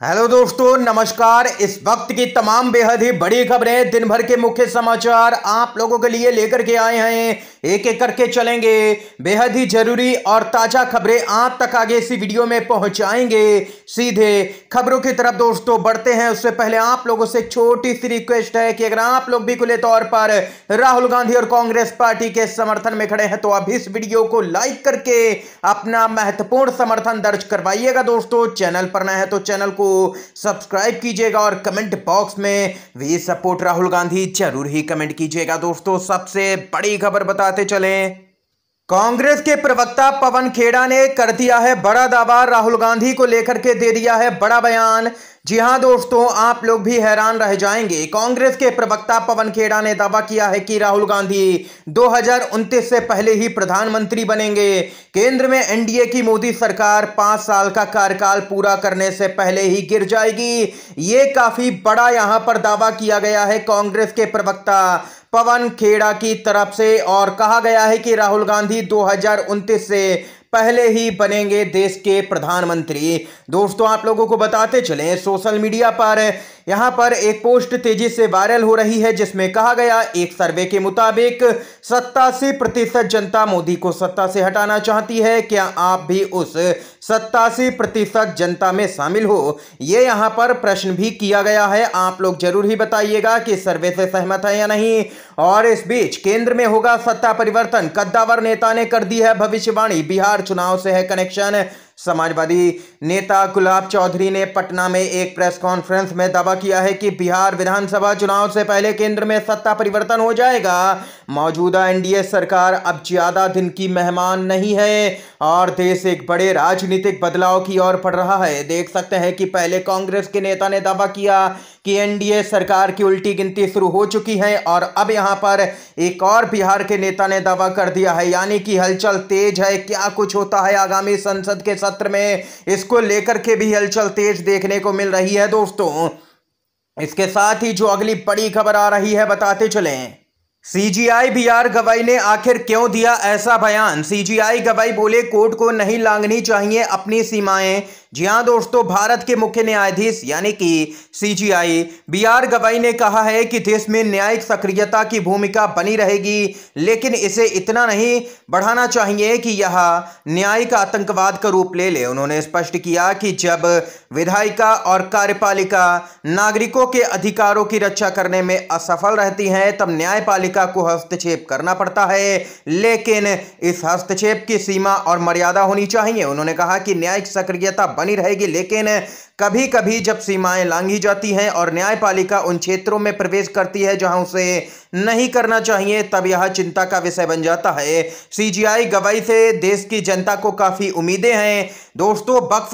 Hello दोस्तों, नमस्कार। इस वक्त की तमाम बेहद ही बड़ी खबरें, दिन भर के मुख्य समाचार आप लोगों के लिए लेकर के आए हैं। एक एक करके चलेंगे। बेहद ही जरूरी और ताजा खबरें आप तक आगे इसी वीडियो में पहुंचाएंगे। सीधे खबरों की तरफ दोस्तों बढ़ते हैं। उससे पहले आप लोगों से एक छोटी सी रिक्वेस्ट है कि अगर आप लोग भी खुले तौर पर राहुल गांधी और कांग्रेस पार्टी के समर्थन में खड़े हैं तो अब इस वीडियो को लाइक करके अपना महत्वपूर्ण समर्थन दर्ज करवाइएगा। दोस्तों, चैनल पर नए हैं तो चैनल को सब्सक्राइब कीजिएगा और कमेंट बॉक्स में वी सपोर्ट राहुल गांधी जरूर ही कमेंट कीजिएगा। दोस्तों, सबसे बड़ी खबर बताते चलें। कांग्रेस के प्रवक्ता पवन खेड़ा ने कर दिया है बड़ा दावा, राहुल गांधी को लेकर के दे दिया है बड़ा बयान। जी हां दोस्तों, आप लोग भी हैरान रह जाएंगे। कांग्रेस के प्रवक्ता पवन खेड़ा ने दावा किया है कि राहुल गांधी 2029 से पहले ही प्रधानमंत्री बनेंगे। केंद्र में एनडीए की मोदी सरकार 5 साल का कार्यकाल पूरा करने से पहले ही गिर जाएगी। ये काफी बड़ा यहां पर दावा किया गया है कांग्रेस के प्रवक्ता पवन खेड़ा की तरफ से, और कहा गया है कि राहुल गांधी 2029 से पहले ही बनेंगे देश के प्रधानमंत्री। दोस्तों, आप लोगों को बताते चलें, सोशल मीडिया पर यहां पर एक पोस्ट तेजी से वायरल हो रही है जिसमें कहा गया, एक सर्वे के मुताबिक 87% जनता मोदी को सत्ता से हटाना चाहती है। क्या आप भी उस 87% जनता में शामिल हो? ये यहां पर प्रश्न भी किया गया है। आप लोग जरूर ही बताइएगा कि सर्वे से सहमत है या नहीं। और इस बीच केंद्र में होगा सत्ता परिवर्तन, कद्दावर नेता ने कर दी है भविष्यवाणी, बिहार चुनाव से है कनेक्शन। समाजवादी नेता गुलाब चौधरी ने पटना में एक प्रेस कॉन्फ्रेंस में दावा किया है कि बिहार विधानसभा चुनाव से पहले केंद्र में सत्ता परिवर्तन हो जाएगा। मौजूदा एनडीए सरकार अब ज्यादा दिन की मेहमान नहीं है और देश एक बड़े राजनीतिक बदलाव की ओर बढ़ रहा है। देख सकते हैं कि पहले कांग्रेस के नेता ने दावा किया कि एनडीए सरकार की उल्टी गिनती शुरू हो चुकी है, और अब यहां पर एक और बिहार के नेता ने दावा कर दिया है, यानी कि हलचल तेज है। क्या कुछ होता है आगामी संसद के सत्र में, इसको लेकर के भी हलचल तेज देखने को मिल रही है। दोस्तों, इसके साथ ही जो अगली बड़ी खबर आ रही है बताते चलें। सीजीआई बीआर गवाई ने आखिर क्यों दिया ऐसा बयान? सीजीआई गवाई बोले, कोर्ट को नहीं लांघनी चाहिए अपनी सीमाएं। जी हां दोस्तों, भारत के मुख्य न्यायाधीश यानी कि सीजीआई बीआर गवाई ने कहा है कि देश में न्यायिक सक्रियता की भूमिका बनी रहेगी, लेकिन इसे इतना नहीं बढ़ाना चाहिए कि यह न्यायिक आतंकवाद का रूप ले ले। उन्होंने स्पष्ट किया कि जब विधायिका और कार्यपालिका नागरिकों के अधिकारों की रक्षा करने में असफल रहती हैं तब न्यायपालिका को हस्तक्षेप करना पड़ता है, लेकिन इस हस्तक्षेप की सीमा और मर्यादा होनी चाहिए। उन्होंने कहा कि न्यायिक सक्रियता बनी रहेगी, लेकिन कभी कभी जब सीमाएं लांघी जाती हैं और न्यायपालिका उन क्षेत्रों में प्रवेश करती है जहां उसे नहीं करना चाहिए, तब यह चिंता का विषय बन जाता है। सीजीआई गवाही से देश की जनता को काफी उम्मीदें हैं। दोस्तों, वक्फ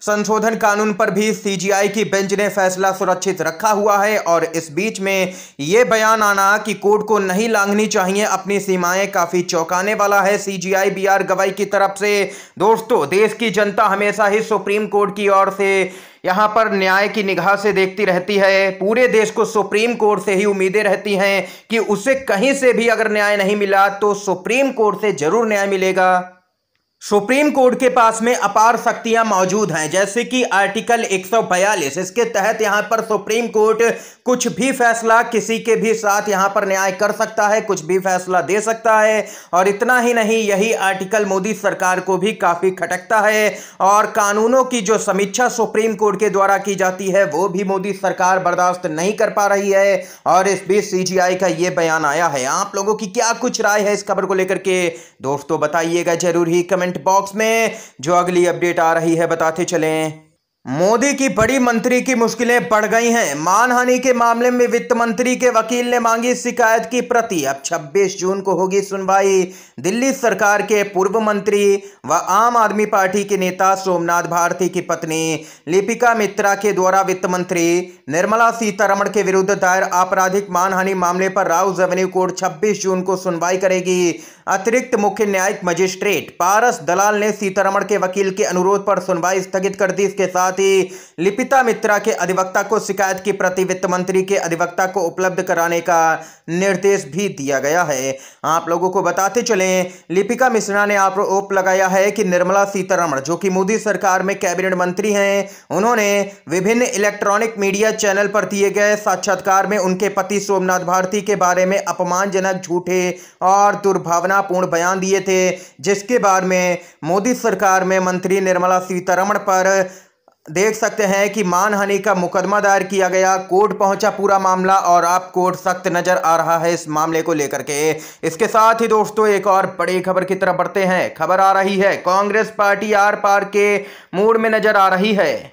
संशोधन कानून पर भी सीजीआई की बेंच ने फैसला सुरक्षित रखा हुआ है, और इस बीच में यह बयान आना कि कोर्ट को नहीं लांघनी चाहिए अपनी सीमाएं काफी चौंकाने वाला है सीजीआई बीआर गवाई की तरफ से। दोस्तों, देश की जनता हमेशा ही सुप्रीम कोर्ट की ओर से यहां पर न्याय की निगाह से देखती रहती है। पूरे देश को सुप्रीम कोर्ट से ही उम्मीदें रहती हैं कि उसे कहीं से भी अगर न्याय नहीं मिला तो सुप्रीम कोर्ट से जरूर न्याय मिलेगा। सुप्रीम कोर्ट के पास में अपार शक्तियां मौजूद हैं, जैसे कि आर्टिकल 142। इसके तहत यहां पर सुप्रीम कोर्ट कुछ भी फैसला किसी के भी साथ यहां पर न्याय कर सकता है, कुछ भी फैसला दे सकता है। और इतना ही नहीं, यही आर्टिकल मोदी सरकार को भी काफी खटकता है, और कानूनों की जो समीक्षा सुप्रीम कोर्ट के द्वारा की जाती है वो भी मोदी सरकार बर्दाश्त नहीं कर पा रही है। और इस बीच सीजीआई का यह बयान आया है। आप लोगों की क्या कुछ राय है इस खबर को लेकर के? दोस्तों, बताइएगा जरूर ही कमेंट बॉक्स में। जो अगली अपडेट आ रही है बताते चलें। मोदी की बड़ी मंत्री की मुश्किलें बढ़ गई हैं। मानहानि के मामले में वित्त मंत्री के वकील ने मांगी शिकायत की प्रति। अब 26 जून को होगी सुनवाई। दिल्ली सरकार के पूर्व मंत्री व आम आदमी पार्टी के नेता सोमनाथ भारती की पत्नी लिपिका मित्रा के द्वारा वित्त मंत्री निर्मला सीतारमण के विरुद्ध दायर आपराधिक मानहानि मामले पर राउज एवेन्यू कोर्ट 26 जून को सुनवाई करेगी। अतिरिक्त मुख्य न्यायिक मजिस्ट्रेट पारस दलाल ने सीतारमण के वकील के अनुरोध पर सुनवाई स्थगित कर दी। इसके साथ साथ ही लिपिता मित्रा के अधिवक्ता को शिकायत की प्रति वित्त मंत्री के अधिवक्ता को उपलब्ध कराने का निर्देश भी दिया गया है। आप लोगों को बताते चलें, लिपिका मिश्रा ने आरोप लगाया है कि निर्मला सीतारमण, जो कि मोदी सरकार में कैबिनेट मंत्री हैं, उन्होंने विभिन्न इलेक्ट्रॉनिक मीडिया चैनल पर दिए गए साक्षात्कार में उनके पति सोमनाथ भारती के बारे में अपमानजनक, झूठे और दुर्भावनापूर्ण बयान दिए थे, जिसके बाद में मोदी सरकार में मंत्री निर्मला सीतारमण पर देख सकते हैं कि मानहानि का मुकदमा दायर किया गया। कोर्ट पहुंचा पूरा मामला और अब कोर्ट सख्त नजर आ रहा है इस मामले को लेकर के। इसके साथ ही दोस्तों एक और बड़ी खबर की तरफ बढ़ते हैं। खबर आ रही है, कांग्रेस पार्टी आर पार के मूड में नजर आ रही है।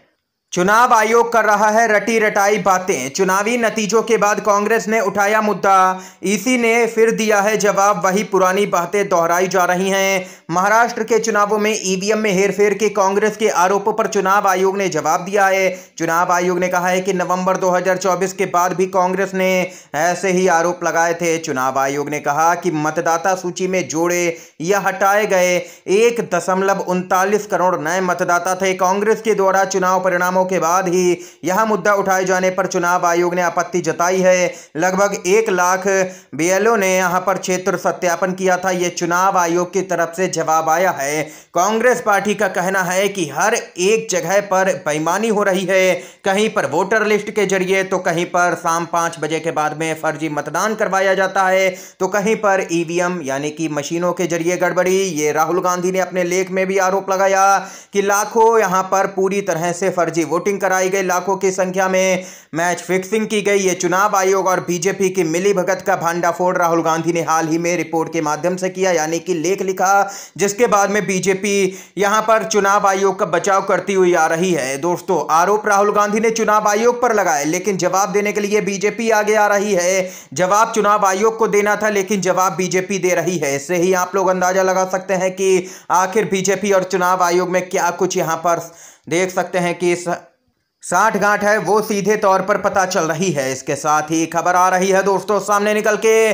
चुनाव आयोग कर रहा है रटी रटाई बातें। चुनावी नतीजों के बाद कांग्रेस ने उठाया मुद्दा, ईसी ने फिर दिया है जवाब। वही पुरानी बातें दोहराई जा रही हैं। महाराष्ट्र के चुनावों में ईवीएम में हेरफेर के कांग्रेस के आरोपों पर चुनाव आयोग ने जवाब दिया है। चुनाव आयोग ने कहा है कि नवंबर 2024 के बाद भी कांग्रेस ने ऐसे ही आरोप लगाए थे। चुनाव आयोग ने कहा कि मतदाता सूची में जोड़े या हटाए गए 1.39 करोड़ नए मतदाता थे। कांग्रेस के द्वारा चुनाव परिणामों के बाद ही यह मुद्दा उठाए जाने पर चुनाव आयोग ने आपत्ति जताई है। लगभग 1 लाख बीएलओ ने यहां पर क्षेत्र सत्यापन किया था। यह चुनाव आयोग की तरफ से जवाब आया है। कांग्रेस पार्टी का कहना है कि हर एक जगह पर बेईमानी हो रही है, कहीं पर वोटर लिस्ट के जरिए तो कहीं पर शाम 5 बजे के बाद में फर्जी मतदान करवाया जाता है, तो कहीं पर ईवीएम यानी कि मशीनों के जरिए गड़बड़ी। ये राहुल गांधी ने अपने लेख में भी आरोप लगाया कि लाखों यहां पर पूरी तरह से फर्जी वोटिंग कराई गई, लाखों की संख्या में मैच फिक्सिंग की गई। ये चुनाव आयोग और बीजेपी की मिलीभगत का भांडाफोड़ राहुल गांधी ने हाल ही में रिपोर्ट के माध्यम से किया, यानी कि लेख लिखा, जिसके बाद में बीजेपी यहां पर चुनाव आयोग का बचाव करती हुई आ रही है। दोस्तों आरोप राहुल गांधी ने चुनाव आयोग पर लगाए, लेकिन जवाब देने के लिए बीजेपी आगे आ रही है। जवाब चुनाव आयोग को देना था, लेकिन जवाब बीजेपी दे रही है। इससे ही आप लोग अंदाजा लगा सकते हैं कि आखिर बीजेपी और चुनाव आयोग में क्या कुछ यहां पर देख सकते हैं कि साठ गांठ है, वो सीधे तौर पर पता चल रही है। इसके साथ ही खबर आ रही है दोस्तों सामने निकल के,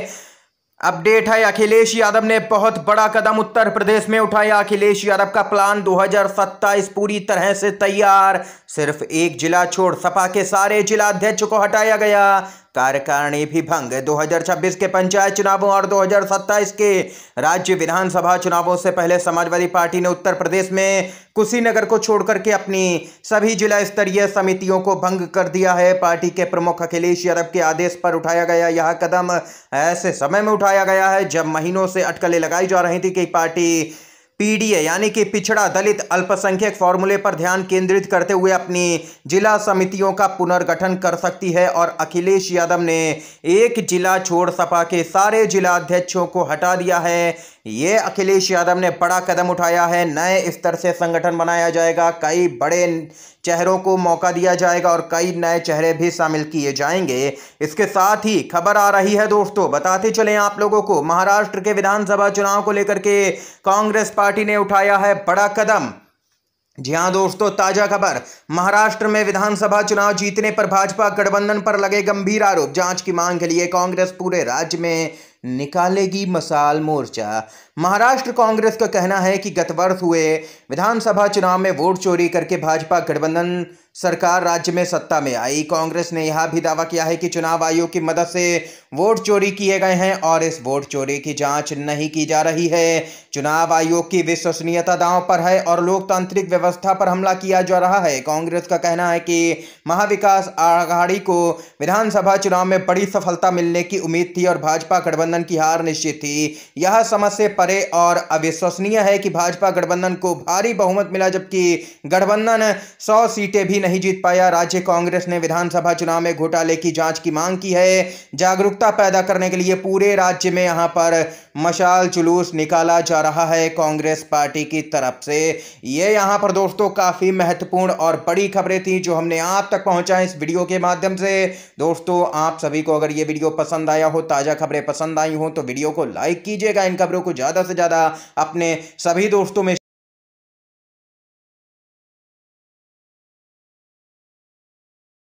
अपडेट है, अखिलेश यादव ने बहुत बड़ा कदम उत्तर प्रदेश में उठाया। अखिलेश यादव का प्लान 2027 पूरी तरह से तैयार। सिर्फ एक जिला छोड़ सपा के सारे जिला अध्यक्ष को हटाया गया। कार्यकारिणी भी भंग। 2026 के पंचायत चुनावों और 2027 के राज्य विधानसभा चुनावों से पहले समाजवादी पार्टी ने उत्तर प्रदेश में कुशीनगर को छोड़कर के अपनी सभी जिला स्तरीय समितियों को भंग कर दिया है। पार्टी के प्रमुख अखिलेश यादव के आदेश पर उठाया गया यह कदम ऐसे समय में उठाया गया है जब महीनों से अटकलें लगाई जा रही थी कि पार्टी पीडीए यानी कि पिछड़ा दलित अल्पसंख्यक फॉर्मूले पर ध्यान केंद्रित करते हुए अपनी जिला समितियों का पुनर्गठन कर सकती है। और अखिलेश यादव ने एक जिला छोड़ सपा के सारे जिला अध्यक्षों को हटा दिया है। ये अखिलेश यादव ने बड़ा कदम उठाया है। नए स्तर से संगठन बनाया जाएगा, कई बड़े चेहरों को मौका दिया जाएगा और कई नए चेहरे भी शामिल किए जाएंगे। इसके साथ ही खबर आ रही है दोस्तों, बताते चलें आप लोगों को, महाराष्ट्र के विधानसभा चुनाव को लेकर के कांग्रेस पार्टी ने उठाया है बड़ा कदम। जी हां दोस्तों, ताजा खबर, महाराष्ट्र में विधानसभा चुनाव जीतने पर भाजपा गठबंधन पर लगे गंभीर आरोप। जांच की मांग के लिए कांग्रेस पूरे राज्य में निकालेगी मशाल मोर्चा। महाराष्ट्र कांग्रेस का कहना है कि गत वर्ष हुए विधानसभा चुनाव में वोट चोरी करके भाजपा गठबंधन सरकार राज्य में सत्ता में आई। कांग्रेस ने यह भी दावा किया है कि चुनाव आयोग की मदद से वोट चोरी किए गए हैं और इस वोट चोरी की जांच नहीं की जा रही है। चुनाव आयोग की विश्वसनीयता दांव पर है और लोकतांत्रिक व्यवस्था पर हमला किया जा रहा है। कांग्रेस का कहना है कि महाविकास आघाड़ी को विधानसभा चुनाव में बड़ी सफलता मिलने की उम्मीद थी और भाजपा गठबंधन की हार निश्चित थी। यह समझ से परे और अविश्वसनीय है कि भाजपा गठबंधन को भारी बहुमत मिला जबकि गठबंधन 100 सीटें भी नहीं जीत पाया। राज्य कांग्रेस ने विधानसभा चुनाव में घोटाले की जांच की मांग की है। जागरूकता पैदा करने के लिए पूरे राज्य में यहां पर मशाल जुलूस निकाला जा रहा है कांग्रेस पार्टी की तरफ से। ये यहां पर दोस्तों काफी महत्वपूर्ण और बड़ी खबरें थी जो हमने आप तक पहुंचाई इस वीडियो के माध्यम से। दोस्तों आप सभी को अगर ये वीडियो पसंद आया हो, ताजा खबरें पसंद आई हो, तो वीडियो को लाइक कीजिएगा। इन खबरों को ज्यादा से ज्यादा अपने सभी दोस्तों में